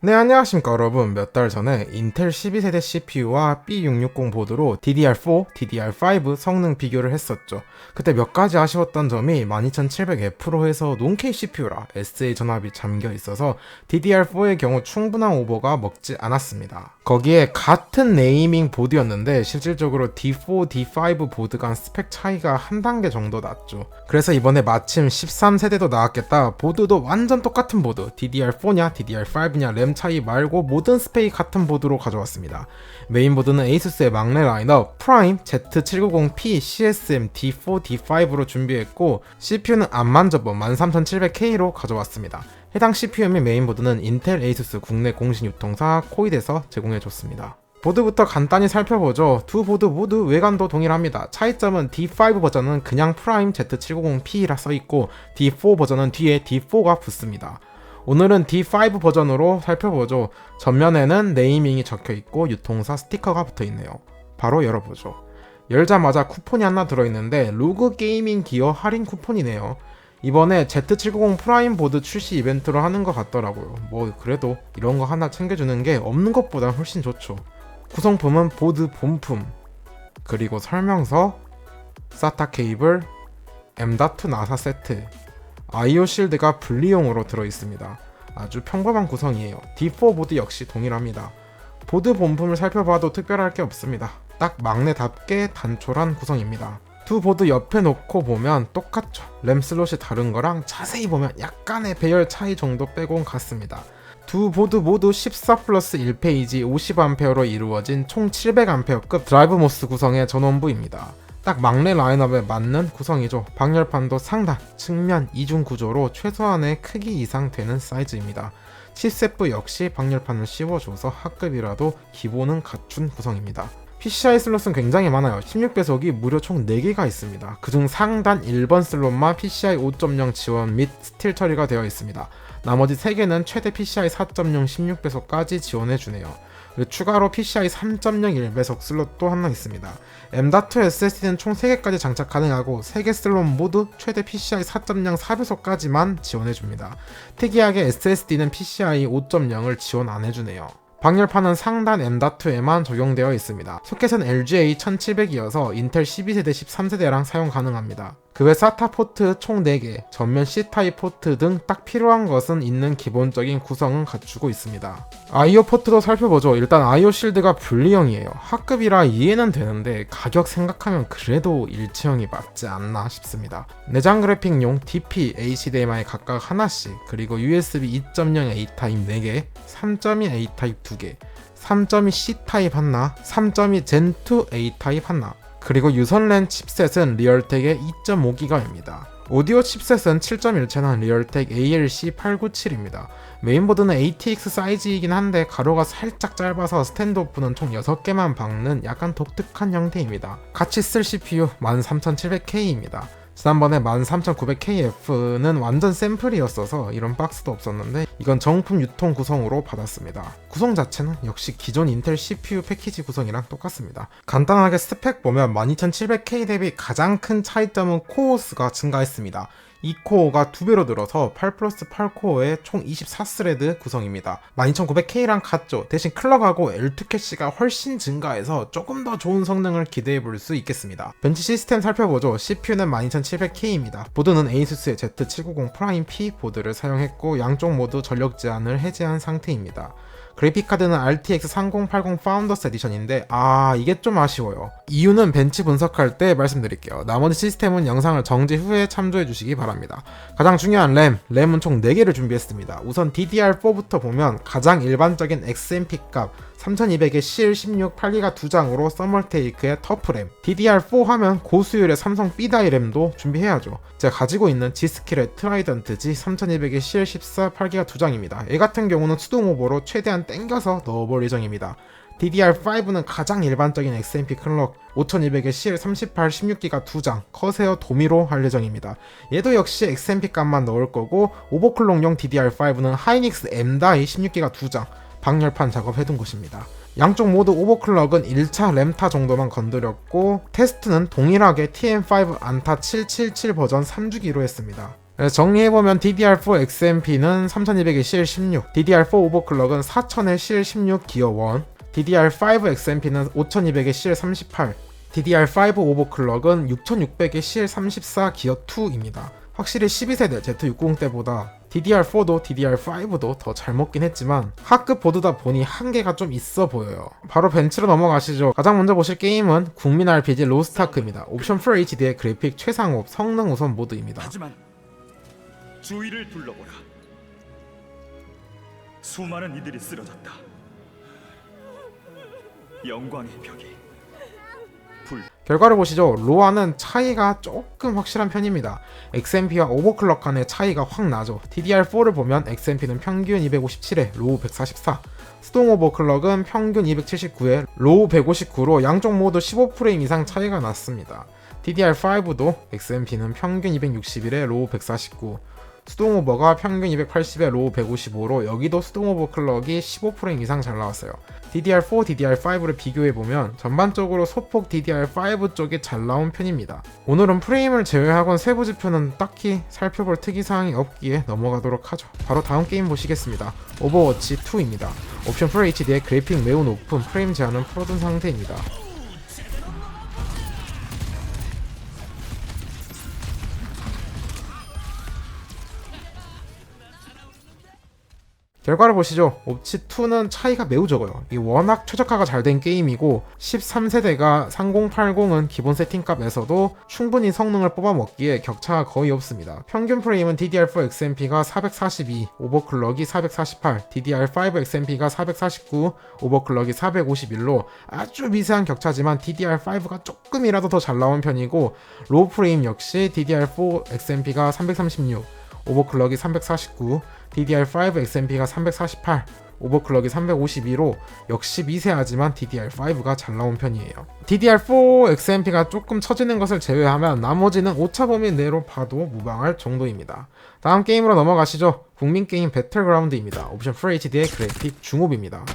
네, 안녕하십니까 여러분. 몇 달 전에 인텔 12세대 CPU와 B660 보드로 DDR4, DDR5 성능 비교를 했었죠. 그때 몇 가지 아쉬웠던 점이 12700F로 해서 논케이 CPU라 SA 전압이 잠겨 있어서 DDR4의 경우 충분한 오버가 먹지 않았습니다. 거기에 같은 네이밍 보드였는데 실질적으로 D4, D5 보드 간 스펙 차이가 한 단계 정도 났죠. 그래서 이번에 마침 13세대도 나왔겠다, 보드도 완전 똑같은 보드, DDR4냐 DDR5냐 램 차이 말고 모든 스펙이 같은 보드로 가져왔습니다. 메인보드는 에이수스의 막내 라인업 프라임 Z790P CSM D4, D5로 준비했고 CPU는 안 만져본 13700K로 가져왔습니다. 해당 CPU 및 메인보드는 인텔 에이수스 국내 공식 유통사 코이드에서 제공해줬습니다. 보드부터 간단히 살펴보죠. 두 보드 모두 외관도 동일합니다. 차이점은 D5 버전은 그냥 프라임 Z790P라 써있고 D4 버전은 뒤에 D4가 붙습니다. 오늘은 D5 버전으로 살펴보죠. 전면에는 네이밍이 적혀있고 유통사 스티커가 붙어있네요. 바로 열어보죠. 열자마자 쿠폰이 하나 들어있는데 로그 게이밍 기어 할인 쿠폰이네요. 이번에 Z790 프라임 보드 출시 이벤트로 하는 것 같더라고요. 뭐 그래도 이런 거 하나 챙겨주는 게 없는 것보다 훨씬 좋죠. 구성품은 보드 본품, 그리고 설명서, SATA 케이블, M.2 나사 세트, IO 실드가 분리용으로 들어있습니다. 아주 평범한 구성이에요. D4 보드 역시 동일합니다. 보드 본품을 살펴봐도 특별할 게 없습니다. 딱 막내답게 단촐한 구성입니다. 두 보드 옆에 놓고 보면 똑같죠. 램 슬롯이 다른 거랑 자세히 보면 약간의 배열 차이 정도 빼곤 같습니다. 두 보드 모두 14 플러스 1페이지 50A로 이루어진 총 700A급 드라이브 모스 구성의 전원부입니다. 딱 막내 라인업에 맞는 구성이죠. 방열판도 상단, 측면, 이중 구조로 최소한의 크기 이상 되는 사이즈입니다. 칩셋부 역시 방열판을 씌워줘서 하급이라도 기본은 갖춘 구성입니다. PCI 슬롯은 굉장히 많아요. 16배속이 무려 총 4개가 있습니다. 그중 상단 1번 슬롯만 PCI 5.0 지원 및 스틸 처리가 되어 있습니다. 나머지 3개는 최대 PCI 4.0 16배속까지 지원해주네요. 그리고 추가로 PCI 3.0 1배속 슬롯도 하나 있습니다. M.2 SSD는 총 3개까지 장착 가능하고 3개 슬롯 모두 최대 PCI 4.0 4배속까지만 지원해줍니다. 특이하게 SSD는 PCI 5.0을 지원 안해주네요. 방열판은 상단 M.2에만 적용되어 있습니다. 소켓은 LGA 1700이어서 인텔 12세대 13세대랑 사용 가능합니다. 그 외 SATA 포트 총 4개, 전면 C타입 포트 등 딱 필요한 것은 있는 기본적인 구성은 갖추고 있습니다. IO 포트도 살펴보죠. 일단 IO 실드가 분리형이에요. 하급이라 이해는 되는데 가격 생각하면 그래도 일체형이 맞지 않나 싶습니다. 내장 그래픽용 DP, HDMI 각각 하나씩, 그리고 USB 2.0 A타입 4개, 3.2 A타입 2개, 3.2 C타입 하나, 3.2 Gen2 A타입 하나, 그리고 유선랜 칩셋은 리얼텍의 2.5GHz입니다. 오디오 칩셋은 7.1채널 리얼텍 ALC897입니다. 메인보드는 ATX 사이즈이긴 한데 가로가 살짝 짧아서 스탠드오프는 총 6개만 박는 약간 독특한 형태입니다. 같이 쓸 CPU 13700K입니다. 지난번에 13900KF는 완전 샘플이었어서 이런 박스도 없었는데 이건 정품 유통 구성으로 받았습니다. 구성 자체는 역시 기존 인텔 CPU 패키지 구성이랑 똑같습니다. 간단하게 스펙 보면 12700K 대비 가장 큰 차이점은 코어 수가 증가했습니다. 이 코어가 2배로 늘어서 8 플러스 8 코어의 총 24스레드 구성입니다. 12900K랑 같죠. 대신 클럭하고 L2 캐시가 훨씬 증가해서 조금 더 좋은 성능을 기대해 볼 수 있겠습니다. 벤치 시스템 살펴보죠. CPU는 12700K입니다. 보드는 에이수스의 Z790 프라임 P 보드를 사용했고 양쪽 모두 전력 제한을 해제한 상태입니다. 그래픽카드는 RTX 3080 파운더스 에디션인데 이게 좀 아쉬워요. 이유는 벤치 분석할 때 말씀드릴게요. 나머지 시스템은 영상을 정지 후에 참조해 주시기 바랍니다. 가장 중요한 램은 총 4개를 준비했습니다. 우선 DDR4부터 보면 가장 일반적인 XMP 값 3200의 CL16 8기가 2장으로 서멀테이크의 터프램, DDR4 하면 고수율의 삼성 B다이 램도 준비해야죠. 제가 가지고 있는 G스킬의 트라이던트 G 3200의 CL14 8기가 2장입니다. 얘 같은 경우는 수동 오버로 최대한 땡겨서 넣어볼 예정입니다. DDR5는 가장 일반적인 XMP 클럭 5200의 CL38 16기가 2장 커세어 도미로 할 예정입니다. 얘도 역시 XMP 값만 넣을 거고 오버클럭용 DDR5는 하이닉스 M.2 16기가 2장 방열판 작업해둔 곳입니다. 양쪽 모두 오버클럭은 1차 램타 정도만 건드렸고 테스트는 동일하게 TM5 안타 777 버전 3주기로 했습니다. 정리해보면 DDR4 XMP는 3200의 CL16, DDR4 오버클럭은 4000의 CL16 기어 1, DDR5 XMP는 5200의 CL38, DDR5 오버클럭은 6600의 CL34 기어 2입니다. 확실히 12세대 Z60 때보다 DDR4도 DDR5도 더 잘 먹긴 했지만 하급 보드다 보니 한계가 좀 있어 보여요. 바로 벤치로 넘어가시죠. 가장 먼저 보실 게임은 국민 RPG 로스트아크입니다. 옵션 풀 HD의 그래픽 최상업 성능 우선 모드입니다. 하지만 주위를 둘러보라. 수많은 이들이 쓰러졌다. 영광의 벽이 결과를 보시죠. 로아는 차이가 조금 확실한 편입니다. XMP와 오버클럭 간의 차이가 확 나죠. DDR4를 보면 XMP는 평균 257에 로우 144, 수동 오버클럭은 평균 279에 로우 159로 양쪽 모두 15프레임 이상 차이가 났습니다. DDR5도 XMP는 평균 261에 로우 149, 수동 오버가 평균 280에 로우 155로 여기도 수동 오버클럭이 15프레임 이상 잘 나왔어요. DDR4, DDR5를 비교해보면 전반적으로 소폭 DDR5 쪽이 잘 나온 편입니다. 오늘은 프레임을 제외하곤 세부 지표는 딱히 살펴볼 특이사항이 없기에 넘어가도록 하죠. 바로 다음 게임 보시겠습니다. 오버워치 2입니다. 옵션 풀 HD의 그래픽 매우 높은 프레임 제한은 풀어둔 상태입니다. 결과를 보시죠. 옵치2는 차이가 매우 적어요. 이 워낙 최적화가 잘 된 게임이고 13세대가 3080은 기본 세팅값에서도 충분히 성능을 뽑아먹기에 격차가 거의 없습니다. 평균 프레임은 DDR4 XMP가 442, 오버클럭이 448, DDR5 XMP가 449, 오버클럭이 451로 아주 미세한 격차지만 DDR5가 조금이라도 더 잘 나온 편이고 로우 프레임 역시 DDR4 XMP가 336, 오버클럭이 349, DDR5 XMP가 348, 오버클럭이 352로 역시 미세하지만 DDR5가 잘 나온 편이에요. DDR4 XMP가 조금 처지는 것을 제외하면 나머지는 오차범위 내로 봐도 무방할 정도입니다. 다음 게임으로 넘어가시죠. 국민 게임 배틀그라운드입니다. 옵션 풀 HD의 그래픽 중업입니다.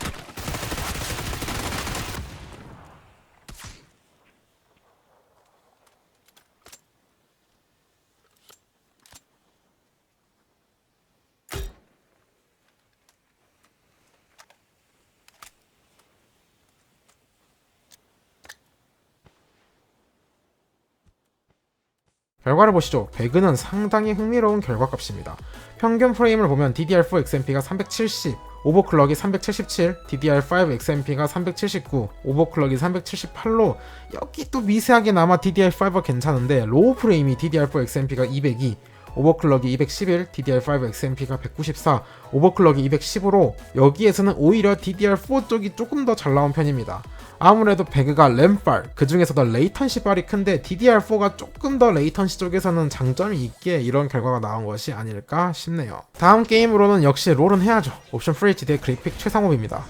결과를 보시죠. 배그는 상당히 흥미로운 결과값입니다. 평균 프레임을 보면 DDR4 XMP가 370, 오버클럭이 377, DDR5 XMP가 379, 오버클럭이 378로 여기 또 미세하게나마 DDR5가 괜찮은데 로우 프레임이 DDR4 XMP가 202, 오버클럭이 211, DDR5 XMP가 194, 오버클럭이 210으로 여기에서는 오히려 DDR4 쪽이 조금 더 잘 나온 편입니다. 아무래도 배그가 램빨, 그 중에서도 레이턴시 빨이 큰데 DDR4가 조금 더 레이턴시 쪽에서는 장점이 있기에 이런 결과가 나온 것이 아닐까 싶네요. 다음 게임으로는 역시 롤은 해야죠. 옵션 풀 HD의 그래픽 최상업입니다.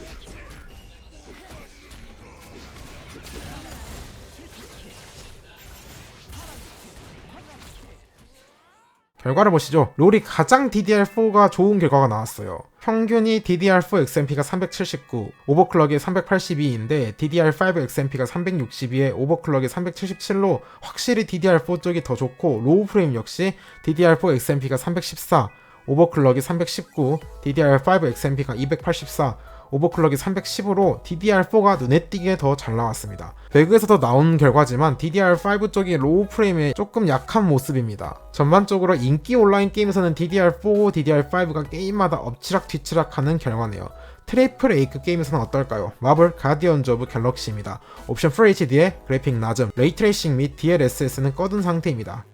결과를 보시죠. 롤이 가장 DDR4가 좋은 결과가 나왔어요. 평균이 DDR4 XMP가 379, 오버클럭이 382인데 DDR5 XMP가 362에 오버클럭이 377로 확실히 DDR4 쪽이 더 좋고 로우 프레임 역시 DDR4 XMP가 314, 오버클럭이 319, DDR5 XMP가 284, 오버클럭이 310으로 DDR4가 눈에 띄게 더 잘 나왔습니다. 배그에서도 나온 결과지만 DDR5 쪽이 로우 프레임에 조금 약한 모습입니다. 전반적으로 인기 온라인 게임에서는 DDR4, DDR5가 게임마다 엎치락뒤치락 하는 결과네요. 트리플 A급 게임에서는 어떨까요? 마블 가디언즈 오브 갤럭시입니다. 옵션 풀 HD의 그래픽 낮음, 레이트레이싱 및 DLSS는 꺼둔 상태입니다.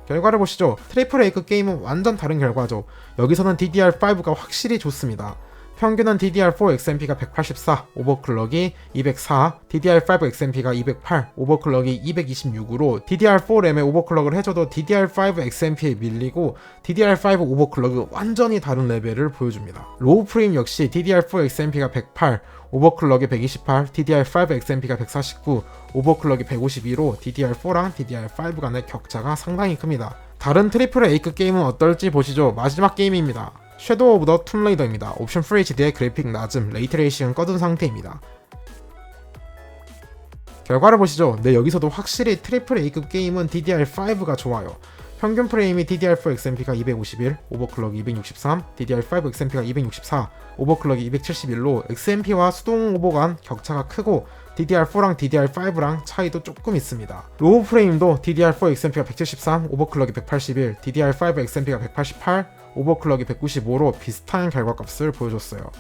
결과를 보시죠. 트리플 A급 게임은 완전 다른 결과죠. 여기서는 DDR5가 확실히 좋습니다. 평균은 DDR4 XMP가 184, 오버클럭이 204, DDR5 XMP가 208, 오버클럭이 226으로 DDR4 램에 오버클럭을 해줘도 DDR5 XMP에 밀리고 DDR5 오버클럭은 완전히 다른 레벨을 보여줍니다. 로우 프레임 역시 DDR4 XMP가 108, 오버클럭이 128, DDR5 XMP가 149, 오버클럭이 152로 DDR4랑 DDR5 간의 격차가 상당히 큽니다. 다른 트리플 A급 게임은 어떨지 보시죠. 마지막 게임입니다. 섀도우 오브 더 툼레이더입니다. 옵션 풀 HD의 그래픽 낮음, 레이트레이싱은 꺼둔 상태입니다. 결과를 보시죠. 네, 여기서도 확실히 트리플 A급 게임은 DDR5가 좋아요. 평균 프레임이 DDR4 XMP가 251, 오버클럭이 263, DDR5 XMP가 264, 오버클럭이 271로 XMP와 수동 오버 간 격차가 크고 DDR4랑 DDR5랑 차이도 조금 있습니다. 로우 프레임도 DDR4 XMP가 173, 오버클럭이 181, DDR5 XMP가 188, 오버클럭이 195로 비슷한 결과값을 보여줬어요.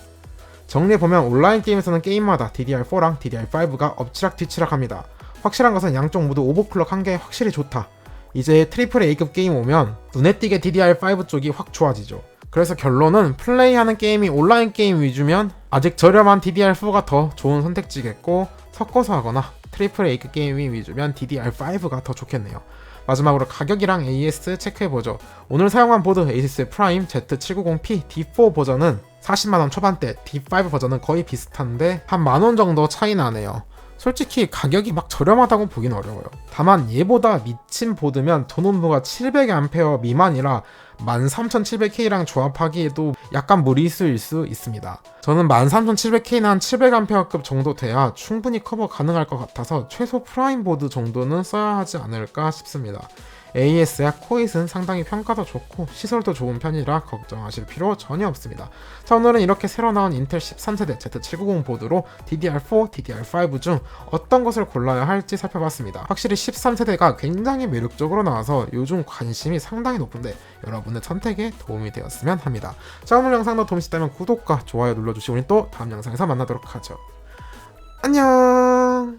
정리해보면 온라인 게임에서는 게임마다 DDR4랑 DDR5가 엎치락뒤치락합니다. 확실한 것은 양쪽 모두 오버클럭한 게 확실히 좋다. 이제 트리플 A급 게임 오면 눈에 띄게 DDR5 쪽이 확 좋아지죠. 그래서 결론은 플레이하는 게임이 온라인 게임 위주면 아직 저렴한 DDR4가 더 좋은 선택지겠고, 섞어서 하거나 트리플 A급 게임이 위주면 DDR5가 더 좋겠네요. 마지막으로 가격이랑 AS 체크해보죠. 오늘 사용한 보드 ASUS 프라임 Z790P D4 버전은 40만원 초반대, D5 버전은 거의 비슷한데 한 만원 정도 차이 나네요. 솔직히 가격이 막 저렴하다고 보긴 어려워요. 다만 얘보다 미친 보드면 돈온도가 700A 미만이라 13700K랑 조합하기에도 약간 무리수일 수 있습니다. 저는 13700K나 한 700A급 정도 돼야 충분히 커버 가능할 것 같아서 최소 프라임 보드 정도는 써야 하지 않을까 싶습니다. AS야 코잇은 상당히 평가도 좋고 시설도 좋은 편이라 걱정하실 필요 전혀 없습니다. 자, 오늘은 이렇게 새로 나온 인텔 13세대 Z790 보드로 DDR4, DDR5 중 어떤 것을 골라야 할지 살펴봤습니다. 확실히 13세대가 굉장히 매력적으로 나와서 요즘 관심이 상당히 높은데 여러분의 선택에 도움이 되었으면 합니다. 자, 오늘 영상도 도움이 되셨다면 구독과 좋아요 눌러주시고 우리 또 다음 영상에서 만나도록 하죠. 안녕.